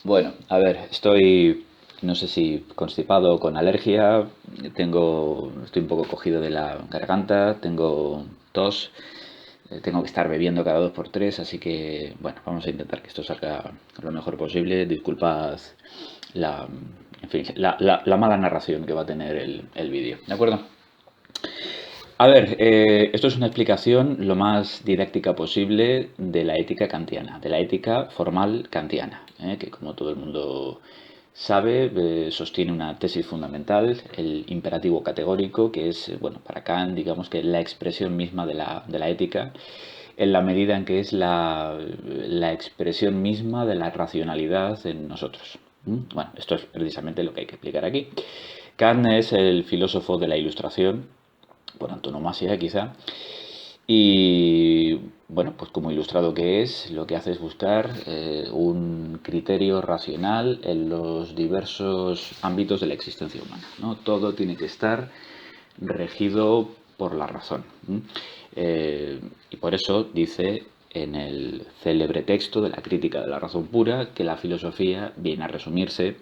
Bueno, a ver, no sé si constipado o con alergia, estoy un poco cogido de la garganta, tengo tos, tengo que estar bebiendo cada dos por tres, así que, bueno, vamos a intentar que esto salga lo mejor posible. Disculpad la, en fin, la mala narración que va a tener el vídeo, ¿de acuerdo? A ver, esto es una explicación lo más didáctica posible de la ética kantiana, de la ética formal kantiana, que como todo el mundo sabe, sostiene una tesis fundamental, el imperativo categórico, que es, bueno, para Kant, digamos que la expresión misma de la ética, en la medida en que es la expresión misma de la racionalidad en nosotros. Bueno, esto es precisamente lo que hay que explicar aquí. Kant es el filósofo de la Ilustración, por antonomasia quizá. Y bueno, pues como ilustrado que es, lo que hace es buscar un criterio racional en los diversos ámbitos de la existencia humana, ¿no? Todo tiene que estar regido por la razón. Y por eso dice en el célebre texto de la crítica de la razón pura que la filosofía viene a resumirse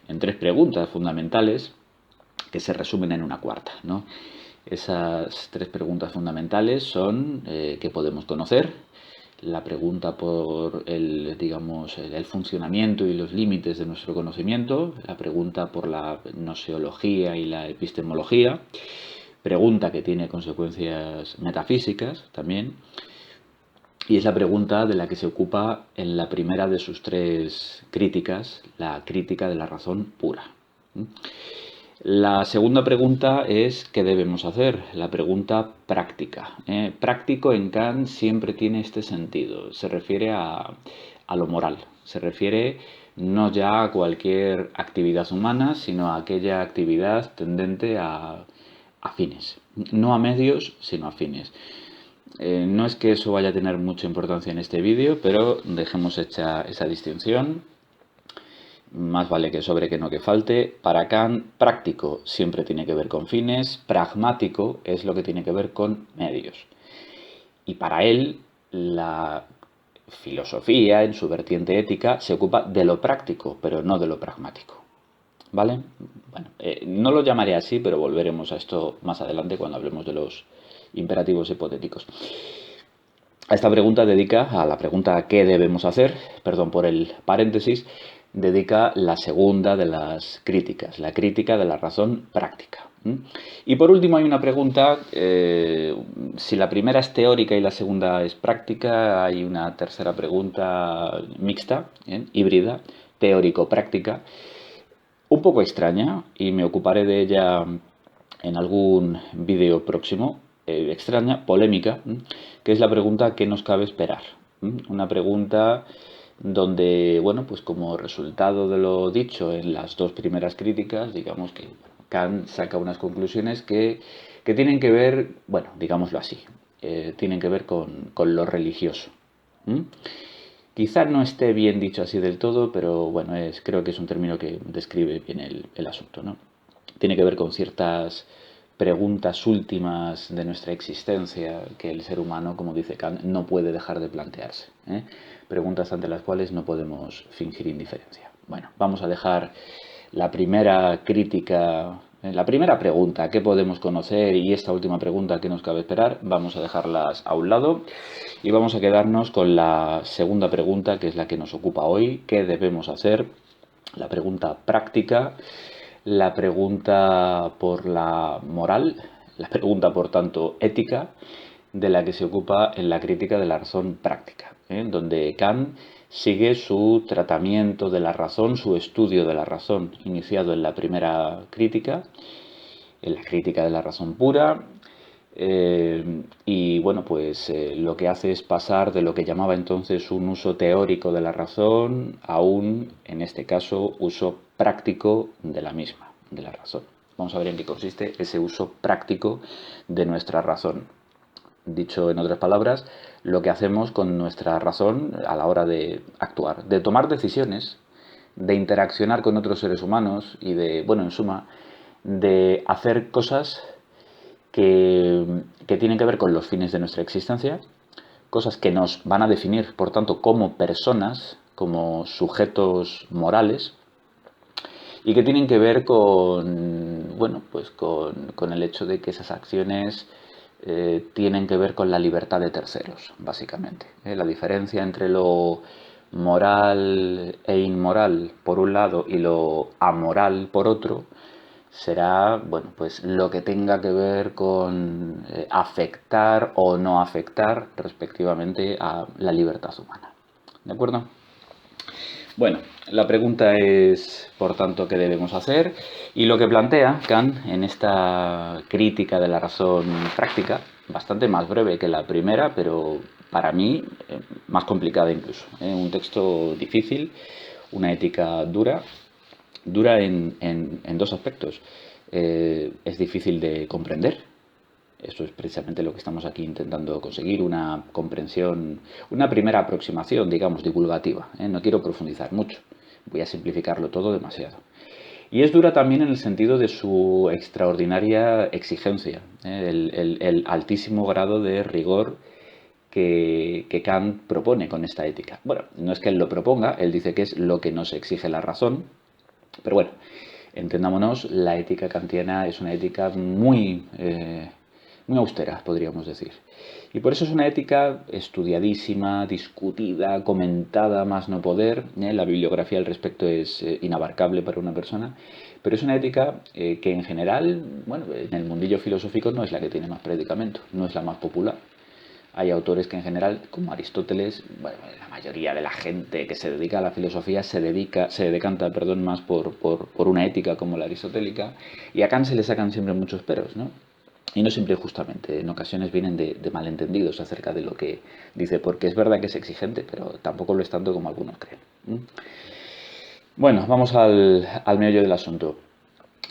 en tres preguntas fundamentales que se resumen en una cuarta, ¿no? Esas tres preguntas fundamentales son ¿qué podemos conocer? La pregunta por digamos, el funcionamiento y los límites de nuestro conocimiento, la pregunta por la gnoseología y la epistemología, pregunta que tiene consecuencias metafísicas también, y es la pregunta de la que se ocupa en la primera de sus tres críticas, la crítica de la razón pura. La segunda pregunta es ¿qué debemos hacer? La pregunta práctica. Práctico en Kant siempre tiene este sentido. Se refiere a lo moral. Se refiere no ya a cualquier actividad humana, sino a aquella actividad tendente a fines. No a medios, sino a fines. No es que eso vaya a tener mucha importancia en este vídeo, pero dejemos hecha esa distinción. Más vale que sobre que no que falte. Para Kant, práctico siempre tiene que ver con fines, pragmático es lo que tiene que ver con medios. Y para él, la filosofía, en su vertiente ética, se ocupa de lo práctico, pero no de lo pragmático. ¿Vale? Bueno, no lo llamaré así, pero volveremos a esto más adelante cuando hablemos de los imperativos hipotéticos. A esta pregunta dedica, a la pregunta ¿qué debemos hacer? Perdón por el paréntesis, dedica la segunda de las críticas, la crítica de la razón práctica. Y por último hay una pregunta, si la primera es teórica y la segunda es práctica, hay una tercera pregunta mixta, híbrida, teórico-práctica, un poco extraña y me ocuparé de ella en algún vídeo próximo, extraña, polémica, que es la pregunta ¿qué nos cabe esperar? Una pregunta donde, bueno, pues como resultado de lo dicho en las dos primeras críticas, digamos que Kant saca unas conclusiones que tienen que ver, bueno, digámoslo así, tienen que ver con lo religioso. Quizá no esté bien dicho así del todo, pero bueno, creo que es un término que describe bien el asunto, ¿no? Tiene que ver con ciertas preguntas últimas de nuestra existencia que el ser humano, como dice Kant, no puede dejar de plantearse. Preguntas ante las cuales no podemos fingir indiferencia. Bueno, vamos a dejar la primera crítica, la primera pregunta, ¿qué podemos conocer? Y esta última pregunta, ¿qué nos cabe esperar? Vamos a dejarlas a un lado y vamos a quedarnos con la segunda pregunta, que es la que nos ocupa hoy, ¿qué debemos hacer? La pregunta práctica, la pregunta por la moral, la pregunta por tanto ética, de la que se ocupa en la crítica de la razón práctica, donde Kant sigue su tratamiento de la razón, su estudio de la razón, iniciado en la primera crítica, en la crítica de la razón pura, y bueno, pues lo que hace es pasar de lo que llamaba entonces un uso teórico de la razón a un, en este caso, uso práctico de la misma, de la razón. Vamos a ver en qué consiste ese uso práctico de nuestra razón. Dicho en otras palabras, lo que hacemos con nuestra razón a la hora de actuar, de tomar decisiones, de interaccionar con otros seres humanos y de, bueno, en suma, de hacer cosas que tienen que ver con los fines de nuestra existencia, cosas que nos van a definir, por tanto, como personas, como sujetos morales y que tienen que ver con, bueno, pues con el hecho de que esas acciones tienen que ver con la libertad de terceros, básicamente. La diferencia entre lo moral e inmoral por un lado y lo amoral por otro será, bueno, pues lo que tenga que ver con afectar o no afectar respectivamente a la libertad humana. ¿De acuerdo? Bueno, la pregunta es, por tanto, ¿qué debemos hacer? Y lo que plantea Kant en esta crítica de la razón práctica, bastante más breve que la primera, pero para mí más complicada incluso. Un texto difícil, una ética dura, en dos aspectos. Es difícil de comprender. Esto es precisamente lo que estamos aquí intentando conseguir, una comprensión, una primera aproximación, digamos, divulgativa. No quiero profundizar mucho, voy a simplificarlo todo demasiado. Y es dura también en el sentido de su extraordinaria exigencia, el altísimo grado de rigor que Kant propone con esta ética. Bueno, no es que él lo proponga, él dice que es lo que nos exige la razón, pero bueno, entendámonos, la ética kantiana es una ética muy austera, podríamos decir. Y por eso es una ética estudiadísima, discutida, comentada, más no poder. La bibliografía al respecto es inabarcable para una persona. Pero es una ética que en general, bueno, en el mundillo filosófico no es la que tiene más predicamento, no es la más popular. Hay autores que en general, como Aristóteles, bueno, la mayoría de la gente que se dedica a la filosofía se decanta, más por una ética como la aristotélica, y a Kant se le sacan siempre muchos peros, ¿no? Y no siempre justamente, en ocasiones vienen de malentendidos acerca de lo que dice, porque es verdad que es exigente, pero tampoco lo es tanto como algunos creen. Bueno, vamos al meollo del asunto.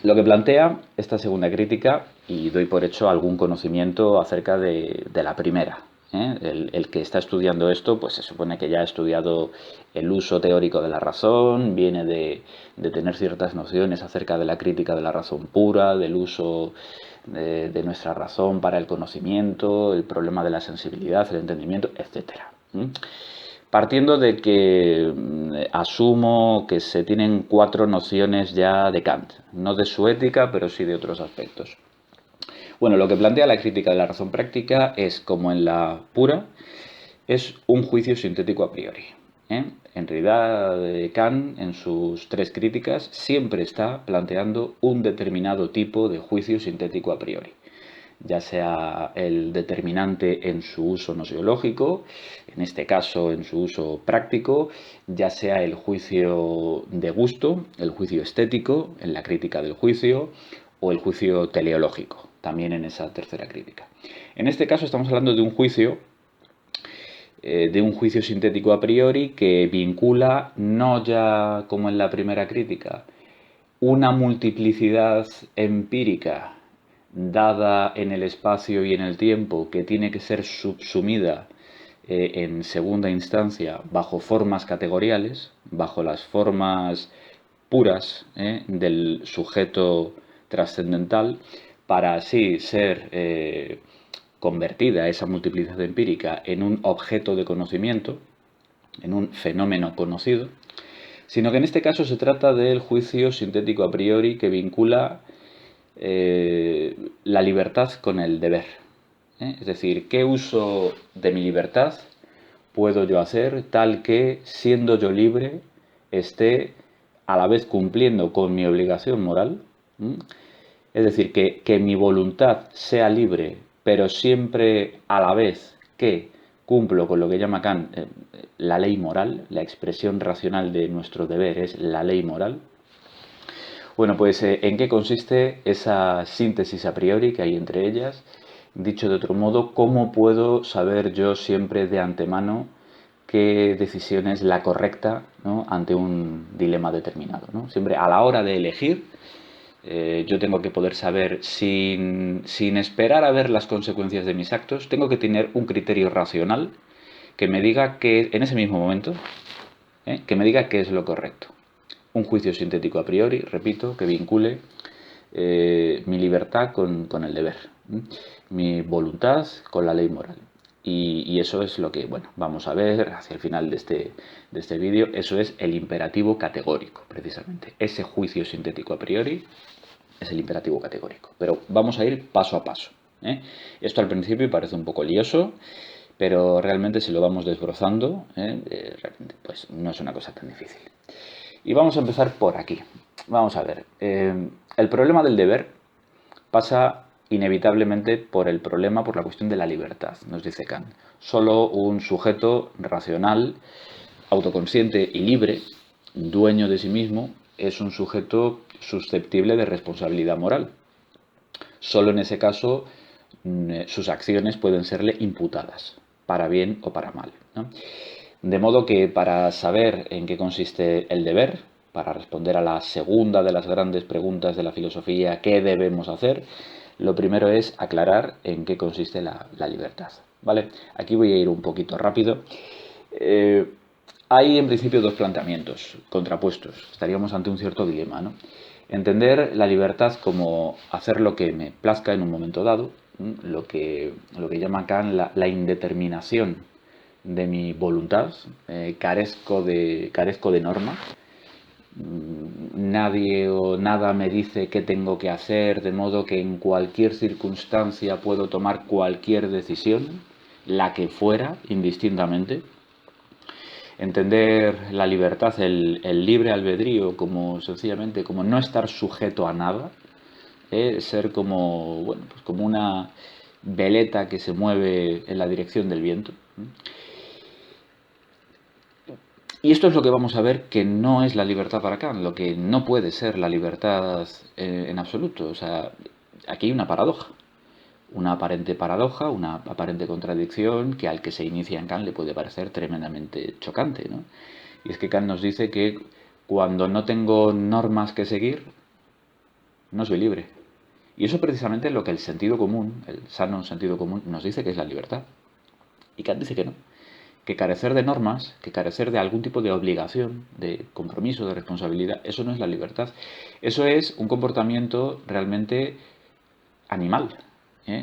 Lo que plantea esta segunda crítica, y doy por hecho algún conocimiento acerca de la primera. El que está estudiando esto, pues se supone que ya ha estudiado el uso teórico de la razón, viene de tener ciertas nociones acerca de la crítica de la razón pura, del uso de nuestra razón para el conocimiento, el problema de la sensibilidad, el entendimiento, etcétera. Partiendo de que asumo que se tienen 4 nociones ya de Kant, no de su ética, pero sí de otros aspectos. Bueno, lo que plantea la crítica de la razón práctica es, como en la pura, es un juicio sintético a priori. En realidad, Kant, en sus 3 críticas, siempre está planteando un determinado tipo de juicio sintético a priori, ya sea el determinante en su uso nosiológico, en este caso en su uso práctico, ya sea el juicio de gusto, el juicio estético, en la crítica del juicio, o el juicio teleológico, también en esa tercera crítica. En este caso estamos hablando de un juicio sintético a priori que vincula, no ya como en la primera crítica, una multiplicidad empírica dada en el espacio y en el tiempo que tiene que ser subsumida en segunda instancia bajo formas categoriales, bajo las formas puras del sujeto trascendental, para así ser convertida esa multiplicidad empírica en un objeto de conocimiento, en un fenómeno conocido, sino que en este caso se trata del juicio sintético a priori que vincula la libertad con el deber. Es decir, ¿qué uso de mi libertad puedo yo hacer tal que, siendo yo libre, esté a la vez cumpliendo con mi obligación moral? Es decir, que mi voluntad sea libre, pero siempre a la vez que cumplo con lo que llama Kant la ley moral, la expresión racional de nuestro deber es la ley moral. Bueno, pues ¿en qué consiste esa síntesis a priori que hay entre ellas? Dicho de otro modo, ¿cómo puedo saber yo siempre de antemano qué decisión es la correcta, ¿no?, ante un dilema determinado, ¿no? Siempre a la hora de elegir, yo tengo que poder saber, sin esperar a ver las consecuencias de mis actos, tengo que tener un criterio racional que me diga que, en ese mismo momento, que me diga qué es lo correcto. Un juicio sintético a priori, repito, que vincule mi libertad con el deber, mi voluntad con la ley moral. y eso es lo que, bueno, vamos a ver hacia el final de este vídeo. Eso es el imperativo categórico, precisamente. Ese juicio sintético a priori es el imperativo categórico. Pero vamos a ir paso a paso, ¿eh? Esto al principio parece un poco lioso, pero realmente si lo vamos desbrozando, realmente pues no es una cosa tan difícil. Y vamos a empezar por aquí. Vamos a ver. El problema del deber pasa inevitablemente por la cuestión de la libertad, nos dice Kant. Solo un sujeto racional, autoconsciente y libre, dueño de sí mismo, es un sujeto susceptible de responsabilidad moral. Solo en ese caso sus acciones pueden serle imputadas, para bien o para mal, ¿no? De modo que para saber en qué consiste el deber, para responder a la segunda de las grandes preguntas de la filosofía, ¿qué debemos hacer?, lo primero es aclarar en qué consiste la libertad, ¿vale? Aquí voy a ir un poquito rápido. Hay en principio dos planteamientos contrapuestos. Estaríamos ante un cierto dilema, ¿no? Entender la libertad como hacer lo que me plazca en un momento dado, lo que llama Kant la indeterminación de mi voluntad, carezco de norma. Nadie o nada me dice qué tengo que hacer, de modo que en cualquier circunstancia puedo tomar cualquier decisión, la que fuera, indistintamente. Entender la libertad, el libre albedrío, como sencillamente como no estar sujeto a nada, ser como, bueno, pues como una veleta que se mueve en la dirección del viento. Y esto es lo que vamos a ver que no es la libertad para Kant, lo que no puede ser la libertad en absoluto. O sea, aquí hay una paradoja, una aparente paradoja, una aparente contradicción que al que se inicia en Kant le puede parecer tremendamente chocante, ¿no? Y es que Kant nos dice que cuando no tengo normas que seguir, no soy libre. Y eso precisamente es lo que el sentido común, el sano sentido común, nos dice que es la libertad. Y Kant dice que no, que carecer de normas, que carecer de algún tipo de obligación, de compromiso, de responsabilidad, eso no es la libertad. Eso es un comportamiento realmente animal.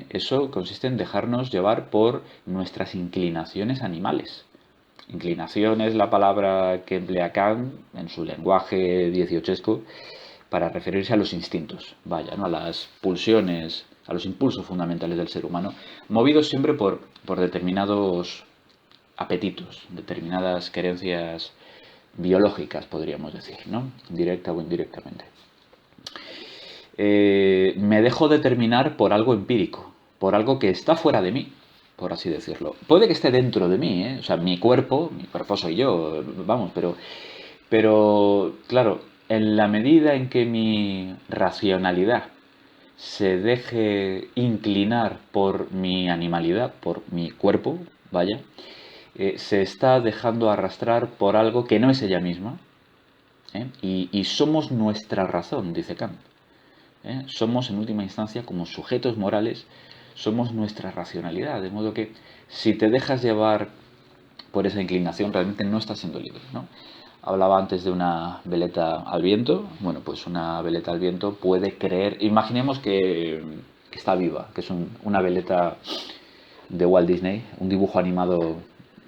Eso consiste en dejarnos llevar por nuestras inclinaciones animales. Inclinación es la palabra que emplea Kant en su lenguaje dieciochesco para referirse a los instintos, vaya, ¿no? A las pulsiones, a los impulsos fundamentales del ser humano, movidos siempre por determinados apetitos, determinadas querencias biológicas, podríamos decir, ¿no? Directa o indirectamente. Me dejo determinar por algo empírico, por algo que está fuera de mí, por así decirlo. Puede que esté dentro de mí, ¿eh? O sea, mi cuerpo soy yo, vamos, pero claro, en la medida en que mi racionalidad se deje inclinar por mi animalidad, por mi cuerpo, vaya, se está dejando arrastrar por algo que no es ella misma, ¿eh? Y somos nuestra razón, dice Kant. Somos en última instancia como sujetos morales, somos nuestra racionalidad, de modo que si te dejas llevar por esa inclinación realmente no estás siendo libre, ¿no? Hablaba antes de una veleta al viento. Bueno, pues una veleta al viento puede creer, imaginemos que está viva, que es una veleta de Walt Disney, un dibujo animado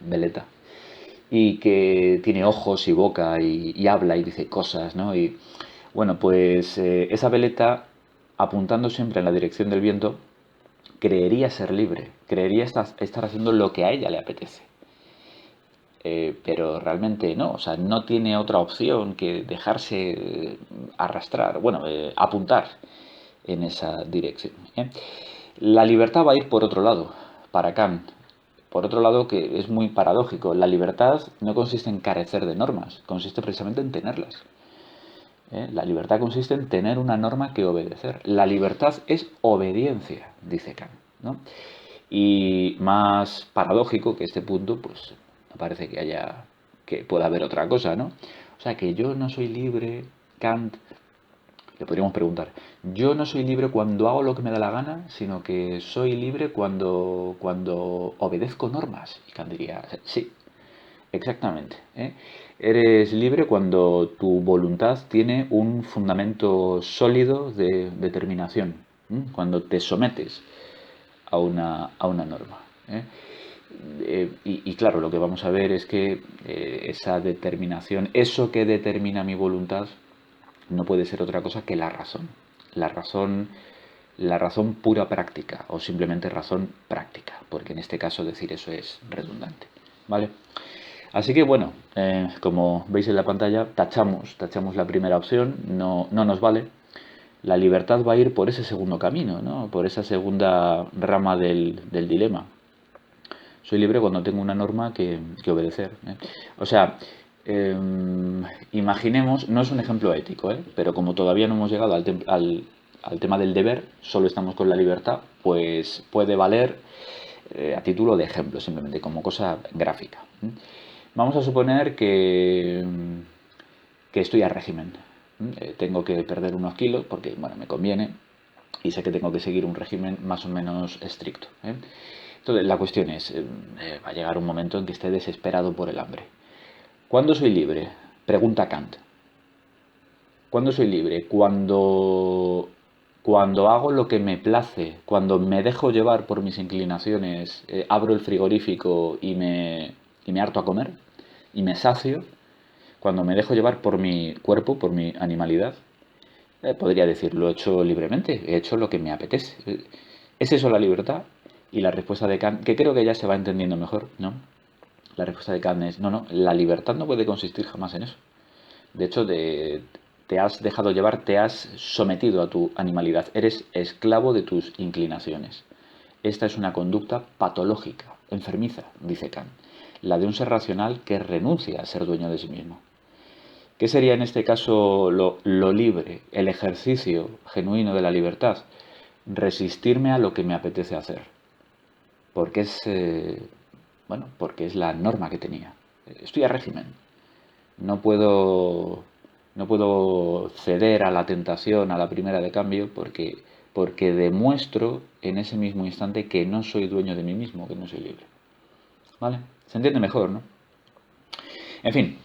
veleta, y que tiene ojos y boca y habla y dice cosas, ¿no? Y bueno, pues esa veleta, apuntando siempre en la dirección del viento, creería ser libre, creería estar haciendo lo que a ella le apetece. Pero realmente no, o sea, no tiene otra opción que dejarse arrastrar, bueno, apuntar en esa dirección. La libertad va a ir por otro lado, para Kant. Por otro lado, que es muy paradójico, la libertad no consiste en carecer de normas, consiste precisamente en tenerlas. La libertad consiste en tener una norma que obedecer. La libertad es obediencia, dice Kant, ¿no? Y más paradójico que este punto, pues no parece que pueda haber otra cosa, ¿no? O sea, que yo no soy libre, Kant, le podríamos preguntar, yo no soy libre cuando hago lo que me da la gana, sino que soy libre cuando obedezco normas. Y Kant diría, sí, exactamente. Eres libre cuando tu voluntad tiene un fundamento sólido de determinación, cuando te sometes a una norma. Y claro, lo que vamos a ver es que esa determinación, eso que determina mi voluntad, no puede ser otra cosa que la razón. La razón, la razón pura práctica o simplemente razón práctica, porque en este caso decir eso es redundante. ¿Vale? Así que bueno, como veis en la pantalla, tachamos la primera opción, no nos vale. La libertad va a ir por ese segundo camino, ¿no? Por esa segunda rama del dilema. Soy libre cuando tengo una norma que obedecer. O sea, eh, imaginemos, no es un ejemplo ético, pero como todavía no hemos llegado al tema del deber, solo estamos con la libertad, pues puede valer a título de ejemplo, simplemente como cosa gráfica. Vamos a suponer que estoy a régimen. Tengo que perder unos kilos porque, bueno, me conviene y sé que tengo que seguir un régimen más o menos estricto. Entonces, la cuestión es, va a llegar un momento en que esté desesperado por el hambre. ¿Cuándo soy libre? Pregunta Kant. ¿Cuándo soy libre? Cuando hago lo que me place, cuando me dejo llevar por mis inclinaciones, abro el frigorífico y me harto a comer y me sacio, cuando me dejo llevar por mi cuerpo, por mi animalidad, podría decir, lo he hecho libremente, he hecho lo que me apetece. ¿Es eso la libertad? Y la respuesta de Kant, que creo que ya se va entendiendo mejor, ¿no? La respuesta de Kant es, no, la libertad no puede consistir jamás en eso. De hecho, te has dejado llevar, te has sometido a tu animalidad, eres esclavo de tus inclinaciones. Esta es una conducta patológica, enfermiza, dice Kant, la de un ser racional que renuncia a ser dueño de sí mismo. ¿Qué sería en este caso lo libre, el ejercicio genuino de la libertad? Resistirme a lo que me apetece hacer, porque porque es la norma que tenía. Estoy a régimen, no puedo, no puedo ceder a la tentación, a la primera de cambio, porque demuestro en ese mismo instante que no soy dueño de mí mismo, que no soy libre. ¿Vale? Se entiende mejor, ¿no? En fin,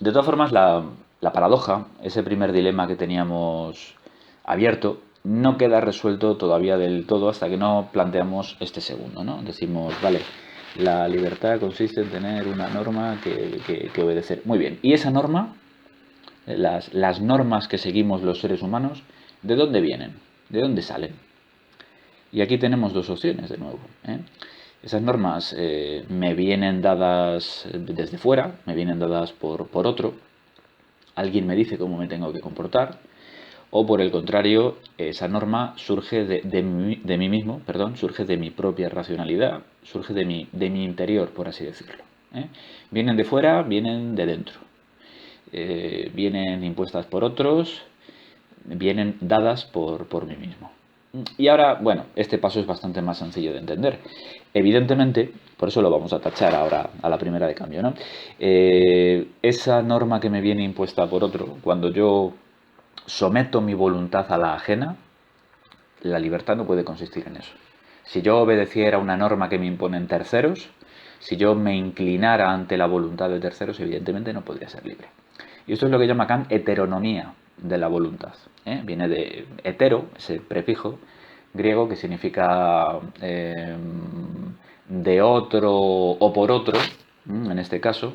de todas formas, la paradoja, ese primer dilema que teníamos abierto, no queda resuelto todavía del todo hasta que no planteamos este segundo, ¿no? Decimos, vale, la libertad consiste en tener una norma que obedecer. Muy bien, ¿y esa norma, las normas que seguimos los seres humanos, de dónde vienen? ¿De dónde salen? Y aquí tenemos dos opciones de nuevo. Esas normas me vienen dadas desde fuera, me vienen dadas por otro, alguien me dice cómo me tengo que comportar, o por el contrario, esa norma surge de mí mismo, perdón, surge de mi propia racionalidad, surge de mi interior, por así decirlo. Vienen de fuera, vienen de dentro. Vienen impuestas por otros, vienen dadas por mí mismo. Y ahora, bueno, este paso es bastante más sencillo de entender. Evidentemente, por eso lo vamos a tachar ahora a la primera de cambio, ¿no? Esa norma que me viene impuesta por otro, cuando yo someto mi voluntad a la ajena, la libertad no puede consistir en eso. Si yo obedeciera una norma que me imponen terceros, si yo me inclinara ante la voluntad de terceros, evidentemente no podría ser libre. Y esto es lo que llama Kant heteronomía de la voluntad. Viene de hetero, ese prefijo griego que significa de otro o por otro, en este caso.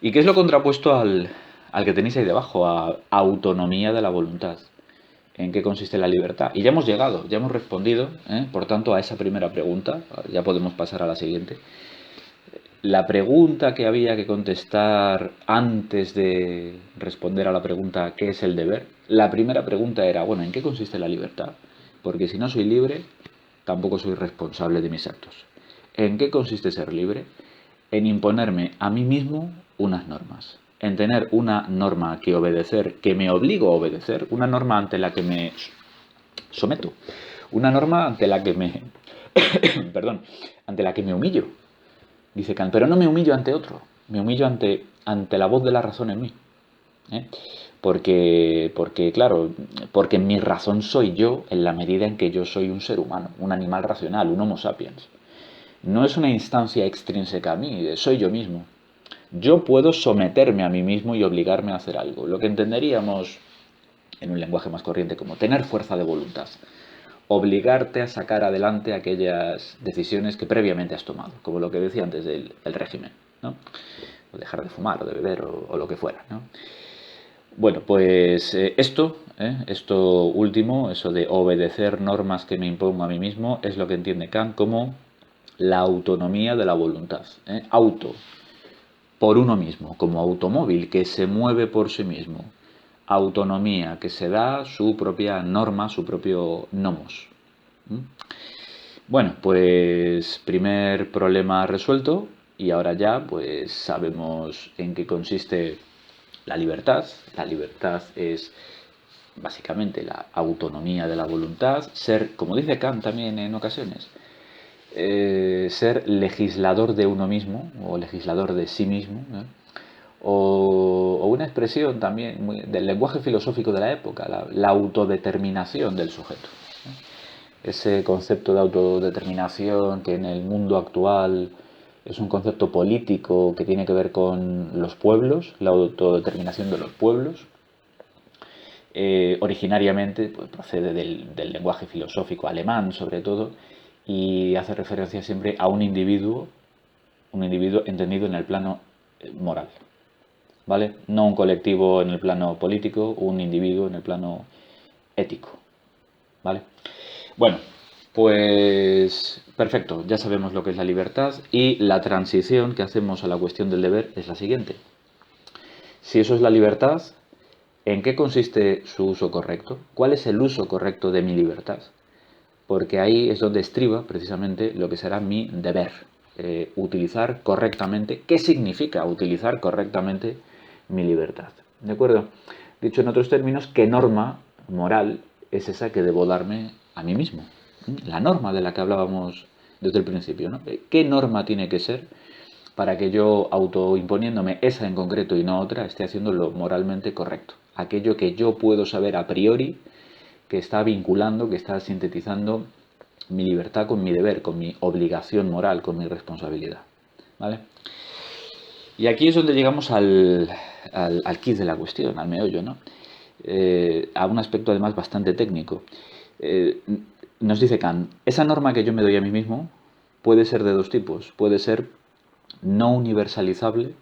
¿Y qué es lo contrapuesto al que tenéis ahí debajo? A autonomía de la voluntad. ¿En qué consiste la libertad? Y ya hemos llegado, ya hemos respondido, por tanto, a esa primera pregunta. Ya podemos pasar a la siguiente. La pregunta que había que contestar antes de responder a la pregunta ¿qué es el deber? La primera pregunta era, bueno, ¿en qué consiste la libertad? Porque si no soy libre, tampoco soy responsable de mis actos. ¿En qué consiste ser libre? En imponerme a mí mismo unas normas. En tener una norma que obedecer, que me obligo a obedecer, una norma ante la que me someto, una norma ante la que me perdón, ante la que me humillo. Dice Kant, pero no me humillo ante otro, me humillo ante la voz de la razón en mí. Claro, porque mi razón soy yo en la medida en que yo soy un ser humano, un animal racional, un Homo sapiens. No es una instancia extrínseca a mí, soy yo mismo. Yo puedo someterme a mí mismo y obligarme a hacer algo, lo que entenderíamos en un lenguaje más corriente como tener fuerza de voluntad. obligarte a sacar adelante aquellas decisiones que previamente has tomado, como lo que decía antes del régimen, ¿no? O dejar de fumar o de beber o lo que fuera, ¿no? Bueno, pues esto último, eso de obedecer normas que me impongo a mí mismo, es lo que entiende Kant como la autonomía de la voluntad. Auto, por uno mismo, como automóvil que se mueve por sí mismo. Autonomía, que se da su propia norma, su propio nomos. Bueno, pues primer problema resuelto y ahora ya pues sabemos en qué consiste la libertad. La libertad es básicamente la autonomía de la voluntad, ser, como dice Kant también en ocasiones, ser legislador de uno mismo o legislador de sí mismo, ¿no? O una expresión también del lenguaje filosófico de la época, la autodeterminación del sujeto. Ese concepto de autodeterminación que en el mundo actual es un concepto político que tiene que ver con los pueblos, la autodeterminación de los pueblos. Originariamente pues, procede del lenguaje filosófico alemán, sobre todo, y hace referencia siempre a un individuo entendido en el plano moral, ¿vale? No un colectivo en el plano político, un individuo en el plano ético, ¿vale? Bueno, pues perfecto, ya sabemos lo que es la libertad y la transición que hacemos a la cuestión del deber es la siguiente. Si eso es la libertad, ¿en qué consiste su uso correcto? ¿Cuál es el uso correcto de mi libertad? Porque ahí es donde estriba precisamente lo que será mi deber. Utilizar correctamente. ¿Qué significa utilizar correctamente mi libertad? ¿De acuerdo? Dicho en otros términos, ¿qué norma moral es esa que debo darme a mí mismo? La norma de la que hablábamos desde el principio, ¿no? ¿Qué norma tiene que ser para que yo, autoimponiéndome esa en concreto y no otra, esté haciendo lo moralmente correcto? Aquello que yo puedo saber a priori, que está vinculando, que está sintetizando mi libertad con mi deber, con mi obligación moral, con mi responsabilidad. ¿Vale? Y aquí es donde llegamos al quid de la cuestión, al meollo, ¿no? A un aspecto además bastante técnico. Nos dice Kant, esa norma que yo me doy a mí mismo puede ser de dos tipos. Puede ser no universalizable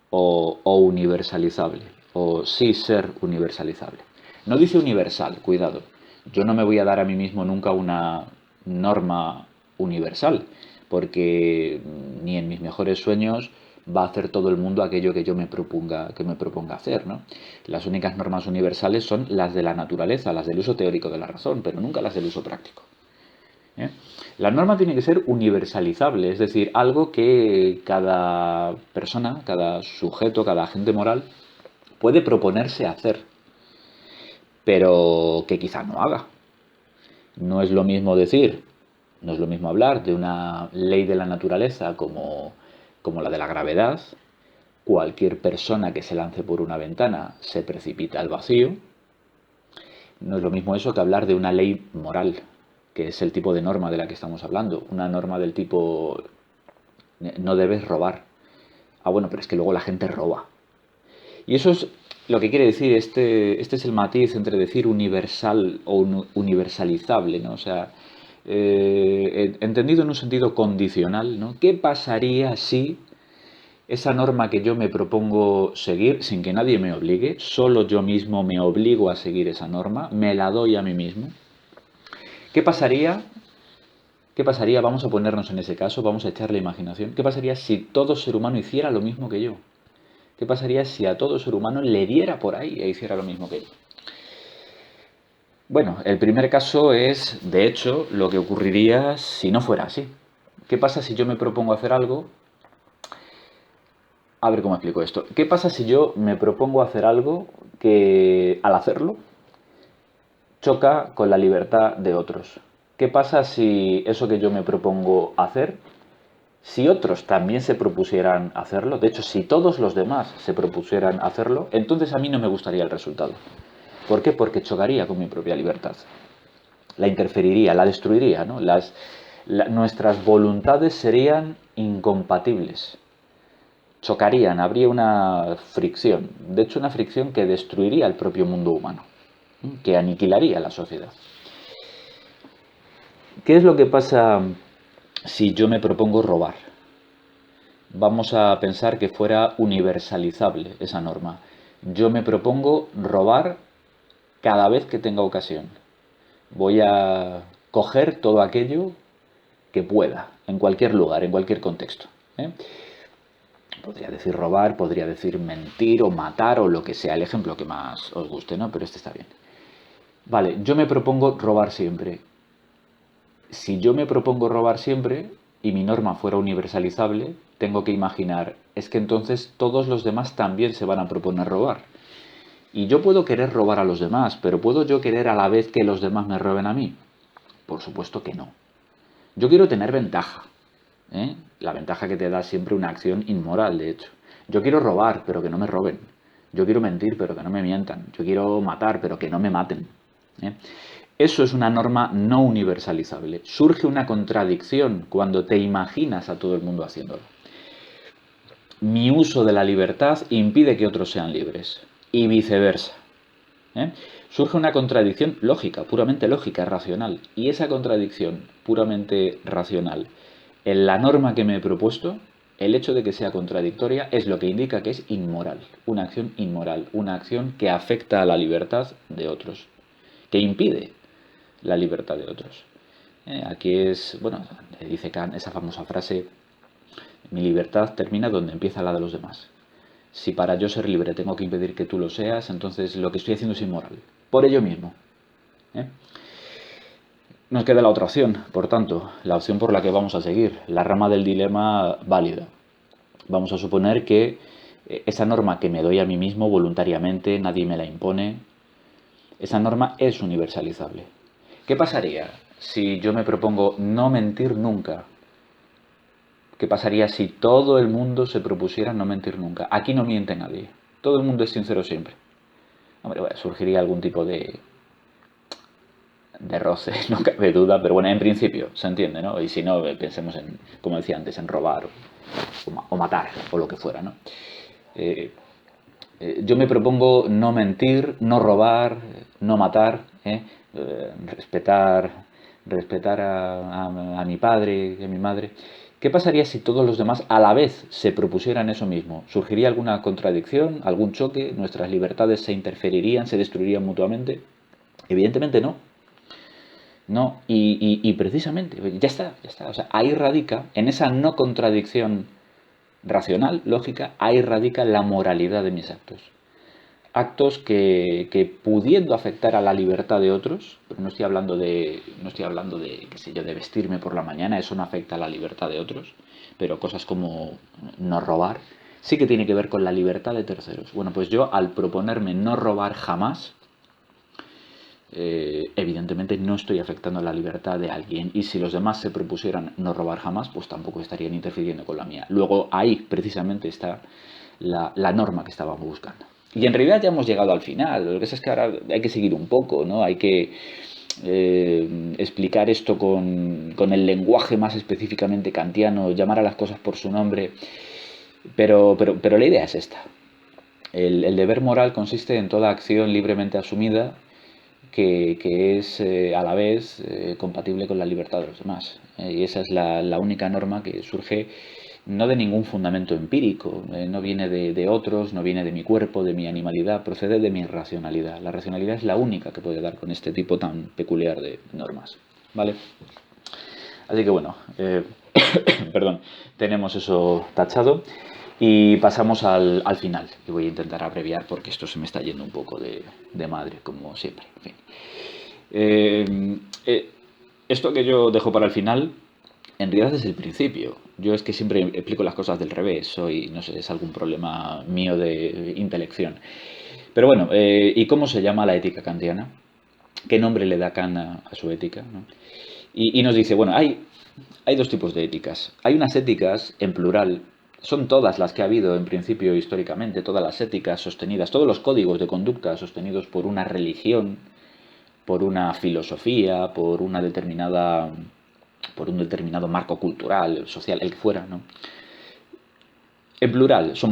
o universalizable, o sí ser universalizable. No dice universal, cuidado. Yo no me voy a dar a mí mismo nunca una norma universal, porque ni en mis mejores sueños va a hacer todo el mundo aquello que yo me proponga hacer, ¿no? Las únicas normas universales son las de la naturaleza, las del uso teórico de la razón, pero nunca las del uso práctico. La norma tiene que ser universalizable, es decir, algo que cada persona, cada sujeto, cada agente moral puede proponerse hacer, pero que quizá no haga. No es lo mismo decir, no es lo mismo hablar de una ley de la naturaleza como la de la gravedad. Cualquier persona que se lance por una ventana se precipita al vacío. No es lo mismo eso que hablar de una ley moral, que es el tipo de norma de la que estamos hablando. Una norma del tipo no debes robar. Ah, bueno, pero es que luego la gente roba. Y eso es lo que quiere decir, este es el matiz entre decir universal o universalizable, ¿no? O sea, entendido en un sentido condicional, ¿no? ¿Qué pasaría si esa norma que yo me propongo seguir, sin que nadie me obligue, solo yo mismo me obligo a seguir esa norma, me la doy a mí mismo? ¿Qué pasaría? ¿Qué pasaría? Vamos a ponernos en ese caso, vamos a echar la imaginación. ¿Qué pasaría si todo ser humano hiciera lo mismo que yo? ¿Qué pasaría si a todo ser humano le diera por ahí e hiciera lo mismo que yo? Bueno, el primer caso es, de hecho, lo que ocurriría si no fuera así. ¿Qué pasa si yo me propongo hacer algo? A ver cómo explico esto. ¿Qué pasa si yo me propongo hacer algo que al hacerlo choca con la libertad de otros? ¿Qué pasa si eso que yo me propongo hacer, si otros también se propusieran hacerlo? De hecho, si todos los demás se propusieran hacerlo, entonces a mí no me gustaría el resultado. ¿Por qué? Porque chocaría con mi propia libertad. La interferiría, la destruiría, ¿no? Nuestras voluntades serían incompatibles. Chocarían, habría una fricción. De hecho, una fricción que destruiría el propio mundo humano, que aniquilaría la sociedad. ¿Qué es lo que pasa si yo me propongo robar? Vamos a pensar que fuera universalizable esa norma. Yo me propongo robar cada vez que tenga ocasión. Voy a coger todo aquello que pueda, en cualquier lugar, en cualquier contexto. ¿eh? Podría decir robar, podría decir mentir o matar o lo que sea, el ejemplo que más os guste, ¿no? Pero este está bien. Vale, yo me propongo robar siempre. Si yo me propongo robar siempre y mi norma fuera universalizable, tengo que imaginar, es que entonces todos los demás también se van a proponer robar. Y yo puedo querer robar a los demás, pero ¿puedo yo querer a la vez que los demás me roben a mí? Por supuesto que no. Yo quiero tener ventaja. ¿eh? La ventaja que te da siempre una acción inmoral, de hecho. Yo quiero robar, pero que no me roben. Yo quiero mentir, pero que no me mientan. Yo quiero matar, pero que no me maten. ¿eh? Eso es una norma no universalizable. Surge una contradicción cuando te imaginas a todo el mundo haciéndolo. Mi uso de la libertad impide que otros sean libres. Y viceversa. ¿eh? Surge una contradicción lógica, puramente lógica, racional. Y esa contradicción puramente racional en la norma que me he propuesto, el hecho de que sea contradictoria es lo que indica que es inmoral, una acción inmoral, una acción que afecta a la libertad de otros, que impide la libertad de otros. Aquí es, bueno, dice Kant esa famosa frase, mi libertad termina donde empieza la de los demás. Si para yo ser libre tengo que impedir que tú lo seas, entonces lo que estoy haciendo es inmoral, por ello mismo. Nos queda la otra opción, por tanto, la opción por la que vamos a seguir, la rama del dilema válida. Vamos a suponer que esa norma que me doy a mí mismo voluntariamente, nadie me la impone, esa norma es universalizable. ¿Qué pasaría si yo me propongo no mentir nunca? ¿Qué pasaría si todo el mundo se propusiera no mentir nunca? Aquí no miente nadie. Todo el mundo es sincero siempre. Hombre, bueno, surgiría algún tipo de roce, no cabe duda, pero bueno, en principio se entiende, ¿no? Y si no, pensemos en, como decía antes, en robar o matar o lo que fuera, ¿no? Yo me propongo no mentir, no robar, no matar, respetar a mi padre y a mi madre. ¿Qué pasaría si todos los demás a la vez se propusieran eso mismo? ¿Surgiría alguna contradicción, algún choque? ¿Nuestras libertades se interferirían, se destruirían mutuamente? Evidentemente no. No, y precisamente, ya está, ya está. O sea, ahí radica, en esa no contradicción racional, lógica, ahí radica la moralidad de mis actos. Actos que pudiendo afectar a la libertad de otros, pero no estoy hablando de, qué sé yo, de vestirme por la mañana, eso no afecta a la libertad de otros, pero cosas como no robar, sí que tiene que ver con la libertad de terceros. Bueno, pues yo al proponerme no robar jamás, evidentemente no estoy afectando la libertad de alguien, y si los demás se propusieran no robar jamás, pues tampoco estarían interfiriendo con la mía. Luego ahí precisamente está la norma que estábamos buscando. Y en realidad ya hemos llegado al final. Lo que pasa es que ahora hay que seguir un poco, ¿no? Hay que explicar esto con el lenguaje más específicamente kantiano, llamar a las cosas por su nombre, pero la idea es esta. El deber moral consiste en toda acción libremente asumida que es a la vez compatible con la libertad de los demás. Y esa es la única norma que surge no de ningún fundamento empírico, no viene de otros, no viene de mi cuerpo, de mi animalidad, procede de mi racionalidad. La racionalidad es la única que puede dar con este tipo tan peculiar de normas. ¿Vale? Así que bueno, perdón, tenemos eso tachado. Y pasamos al final. Y voy a intentar abreviar porque esto se me está yendo un poco de madre, como siempre. En fin. Esto que yo dejo para el final, en realidad es el principio. Yo es que siempre explico las cosas del revés. No sé, es algún problema mío de intelección. Pero bueno, ¿y cómo se llama la ética kantiana? ¿Qué nombre le da Kant a su ética? ¿no? Y nos dice, bueno, hay dos tipos de éticas. Hay unas éticas en plural, son todas las que ha habido en principio históricamente, todas las éticas sostenidas, todos los códigos de conducta sostenidos por una religión, por una filosofía, por un determinado marco cultural, social, el que fuera, ¿no? En plural, son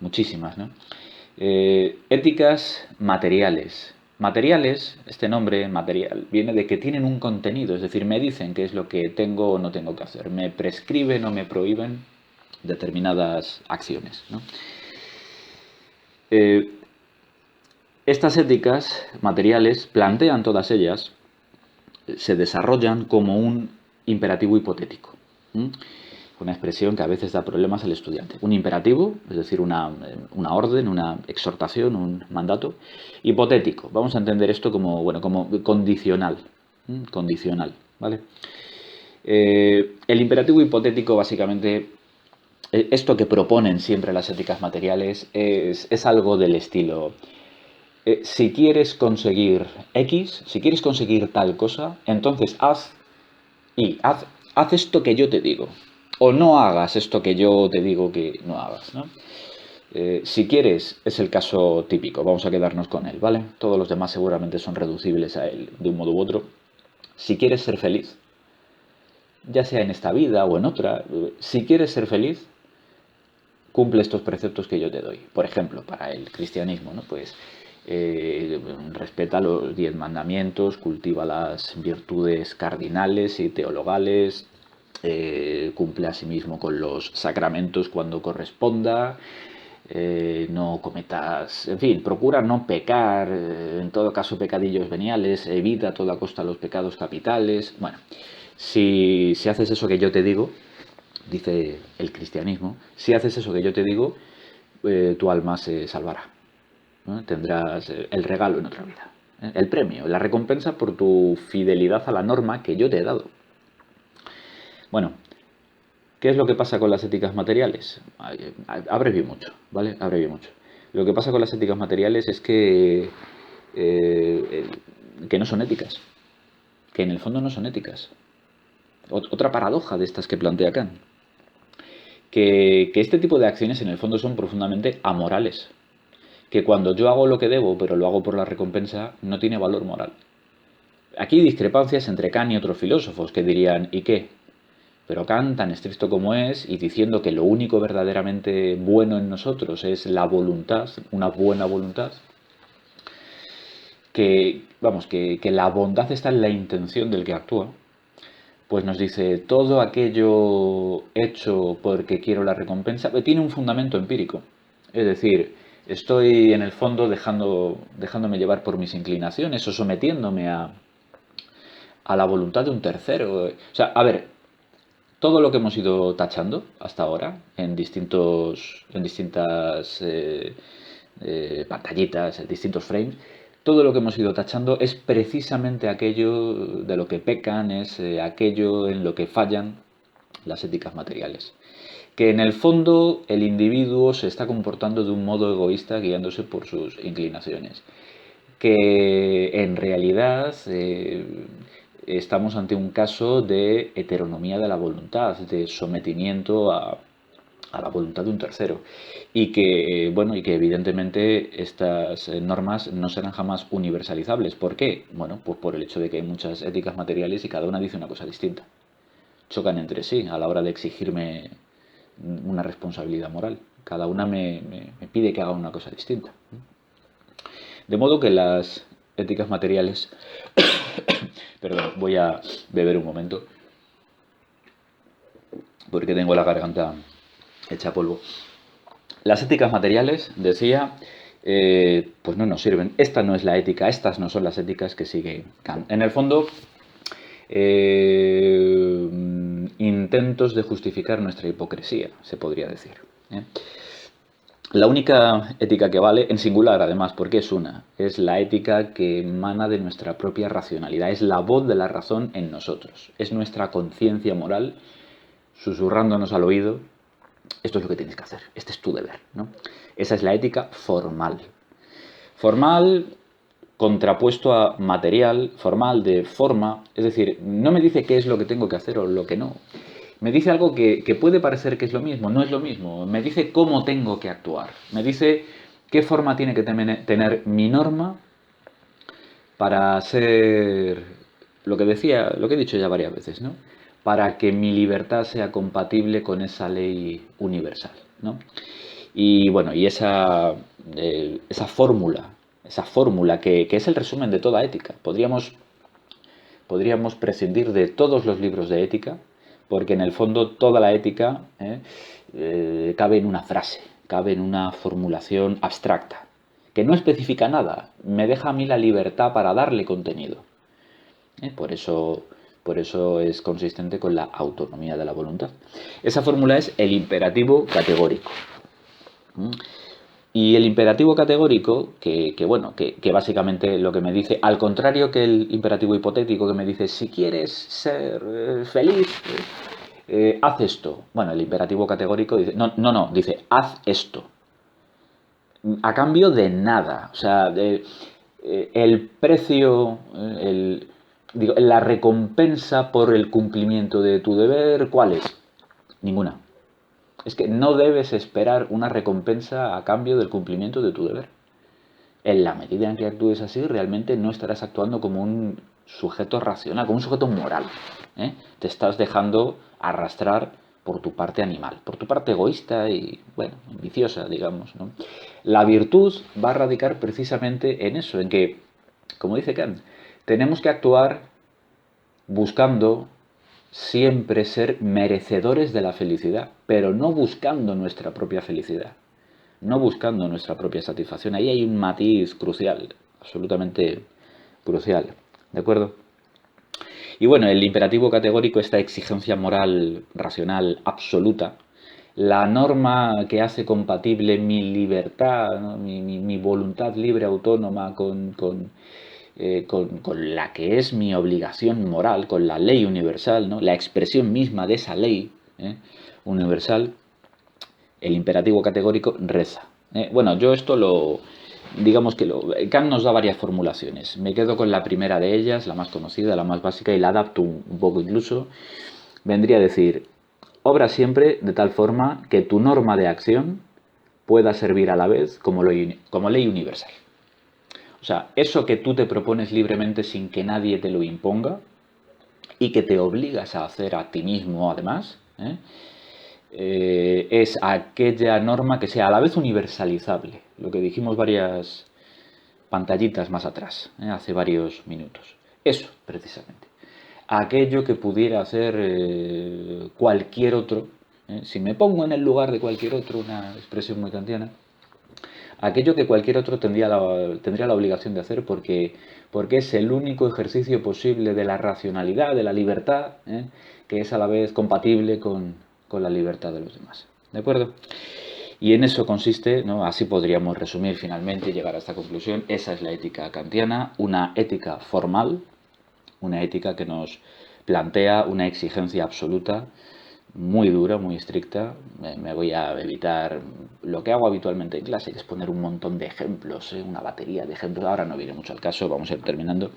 muchísimas, ¿no? Éticas materiales, Materiales, este nombre material, viene de que tienen un contenido, es decir, me dicen qué es lo que tengo o no tengo que hacer, me prescriben o me prohíben determinadas acciones, ¿no? Eh, Estas éticas materiales plantean todas ellas, se desarrollan como un imperativo hipotético. ¿Mm? Una expresión que a veces da problemas al estudiante. Un imperativo, es decir, una orden, una exhortación, un mandato. Hipotético, vamos a entender esto como, bueno, como condicional. Condicional, ¿vale? El imperativo hipotético, básicamente, esto que proponen siempre las éticas materiales es algo del estilo. Si quieres conseguir X, si quieres conseguir tal cosa, entonces haz esto que yo te digo. O no hagas esto que yo te digo que no hagas, ¿no? Si quieres, es el caso típico, vamos a quedarnos con él, ¿vale? Todos los demás seguramente son reducibles a él de un modo u otro. Si quieres ser feliz, ya sea en esta vida o en otra, si quieres ser feliz, cumple estos preceptos que yo te doy. Por ejemplo, para el cristianismo, ¿no? Pues respeta los 10 mandamientos, cultiva las virtudes cardinales y teologales, cumple asimismo con los sacramentos cuando corresponda, no cometas, en fin, procura no pecar, en todo caso pecadillos veniales, evita a toda costa los pecados capitales. Bueno, si haces eso que yo te digo, dice el cristianismo, si haces eso que yo te digo, tu alma se salvará, ¿no? Tendrás el regalo en otra vida, ¿eh? El premio, la recompensa por tu fidelidad a la norma que yo te he dado. Bueno, ¿qué es lo que pasa con las éticas materiales? Abrevié mucho, ¿vale? Abrevié mucho. Lo que pasa con las éticas materiales es que no son éticas, que en el fondo no son éticas. Otra paradoja de estas que plantea Kant, que este tipo de acciones en el fondo son profundamente amorales, que cuando yo hago lo que debo, pero lo hago por la recompensa, no tiene valor moral. Aquí hay discrepancias entre Kant y otros filósofos que dirían, ¿y qué? Pero Kant, tan estricto como es, y diciendo que lo único verdaderamente bueno en nosotros es la voluntad, una buena voluntad, que, vamos, que la bondad está en la intención del que actúa, pues nos dice, todo aquello hecho porque quiero la recompensa, tiene un fundamento empírico. Es decir, estoy en el fondo dejándome llevar por mis inclinaciones o sometiéndome a la voluntad de un tercero. O sea, a ver, todo lo que hemos ido tachando hasta ahora en distintas pantallitas, en distintos frames, todo lo que hemos ido tachando es precisamente aquello de lo que pecan, es aquello en lo que fallan las éticas materiales. Que en el fondo el individuo se está comportando de un modo egoísta guiándose por sus inclinaciones. Que en realidad estamos ante un caso de heteronomía de la voluntad, de sometimiento a la voluntad de un tercero. Y que, bueno, y que evidentemente estas normas no serán jamás universalizables. ¿Por qué? Bueno, pues por el hecho de que hay muchas éticas materiales y cada una dice una cosa distinta. Chocan entre sí a la hora de exigirme una responsabilidad moral. Cada una me pide que haga una cosa distinta. De modo que las éticas materiales... Perdón, voy a beber un momento porque tengo la garganta hecha polvo. Las éticas materiales, decía, pues no nos sirven. Esta no es la ética, estas no son las éticas que sigue Kant. En el fondo, intentos de justificar nuestra hipocresía, se podría decir, ¿eh? La única ética que vale, en singular además, porque es una, es la ética que emana de nuestra propia racionalidad, es la voz de la razón en nosotros, es nuestra conciencia moral susurrándonos al oído, esto es lo que tienes que hacer, este es tu deber, ¿no? Esa es la ética formal. Formal contrapuesto a material, formal de forma, es decir, no me dice qué es lo que tengo que hacer o lo que no. Me dice algo que puede parecer que es lo mismo, no es lo mismo. Me dice cómo tengo que actuar. Me dice qué forma tiene que tener mi norma para ser lo que decía, lo que he dicho ya varias veces, ¿no? Para que mi libertad sea compatible con esa ley universal, ¿no? Y bueno, y esa fórmula esa fórmula que es el resumen de toda ética. Podríamos prescindir de todos los libros de ética, porque en el fondo toda la ética cabe en una frase, cabe en una formulación abstracta, que no especifica nada, me deja a mí la libertad para darle contenido. Por eso es consistente con la autonomía de la voluntad. Esa fórmula es el imperativo categórico. Y el imperativo categórico, que básicamente lo que me dice, al contrario que el imperativo hipotético que me dice, si quieres ser feliz, haz esto. Bueno, el imperativo categórico dice, no, dice, haz esto. A cambio de nada. O sea, el precio, la recompensa por el cumplimiento de tu deber, ¿cuál es? Ninguna. Es que no debes esperar una recompensa a cambio del cumplimiento de tu deber. En la medida en que actúes así, realmente no estarás actuando como un sujeto racional, como un sujeto moral. Te estás dejando arrastrar por tu parte animal, por tu parte egoísta y, viciosa, digamos, ¿no? La virtud va a radicar precisamente en eso, en que, como dice Kant, tenemos que actuar buscando siempre ser merecedores de la felicidad, pero no buscando nuestra propia felicidad, no buscando nuestra propia satisfacción. Ahí hay un matiz crucial, absolutamente crucial, ¿de acuerdo? Y bueno, el imperativo categórico, esta exigencia moral racional absoluta, la norma que hace compatible mi libertad, ¿no? mi voluntad libre autónoma con la que es mi obligación moral, con la ley universal, ¿no? La expresión misma de esa ley universal, el imperativo categórico reza. Bueno, yo esto digamos que Kant nos da varias formulaciones. Me quedo con la primera de ellas, la más conocida, la más básica, y la adapto un poco incluso. Vendría a decir, obra siempre de tal forma que tu norma de acción pueda servir a la vez como ley universal. O sea, eso que tú te propones libremente sin que nadie te lo imponga y que te obligas a hacer a ti mismo además, es aquella norma que sea a la vez universalizable, lo que dijimos varias pantallitas más atrás, hace varios minutos. Eso, precisamente. Aquello que pudiera hacer cualquier otro, si me pongo en el lugar de cualquier otro, una expresión muy kantiana, aquello que cualquier otro tendría la obligación de hacer porque es el único ejercicio posible de la racionalidad, de la libertad, que es a la vez compatible con la libertad de los demás. ¿De acuerdo? Y en eso consiste, ¿no? Así podríamos resumir finalmente y llegar a esta conclusión. Esa es la ética kantiana, una ética formal, una ética que nos plantea una exigencia absoluta, muy dura, muy estricta. Me voy a evitar lo que hago habitualmente en clase, que es poner un montón de ejemplos, una batería de ejemplos. Ahora no viene mucho al caso, vamos a ir terminando.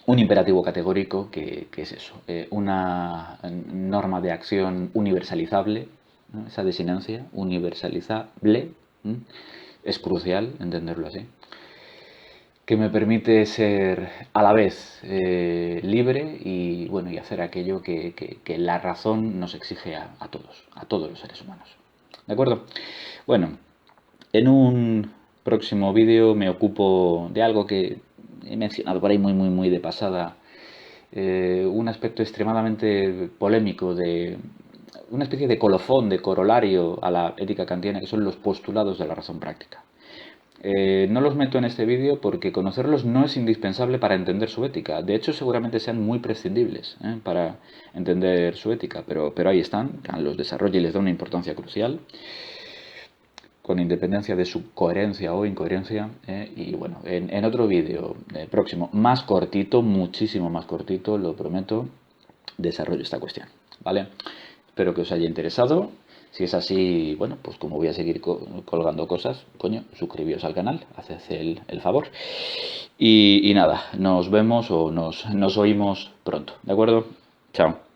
Un imperativo categórico, que es eso, una norma de acción universalizable, ¿no? Esa designancia, universalizable, es crucial entenderlo así, que me permite ser a la vez libre y hacer aquello que la razón nos exige a todos los seres humanos. ¿De acuerdo? Bueno, en un próximo vídeo me ocupo de algo que he mencionado por ahí muy de pasada, un aspecto extremadamente polémico de una especie de colofón, de corolario a la ética kantiana, que son los postulados de la razón práctica. No los meto en este vídeo porque conocerlos no es indispensable para entender su ética. De hecho, seguramente sean muy prescindibles para entender su ética, pero ahí están, los desarrolla y les da una importancia crucial, con independencia de su coherencia o incoherencia. Y bueno, en otro vídeo próximo, más cortito, muchísimo más cortito, lo prometo, desarrollo esta cuestión, ¿vale? Espero que os haya interesado. Si es así, bueno, pues como voy a seguir colgando cosas, coño, suscribíos al canal, haced el favor. Y nada, nos vemos o nos oímos pronto, ¿de acuerdo? Chao.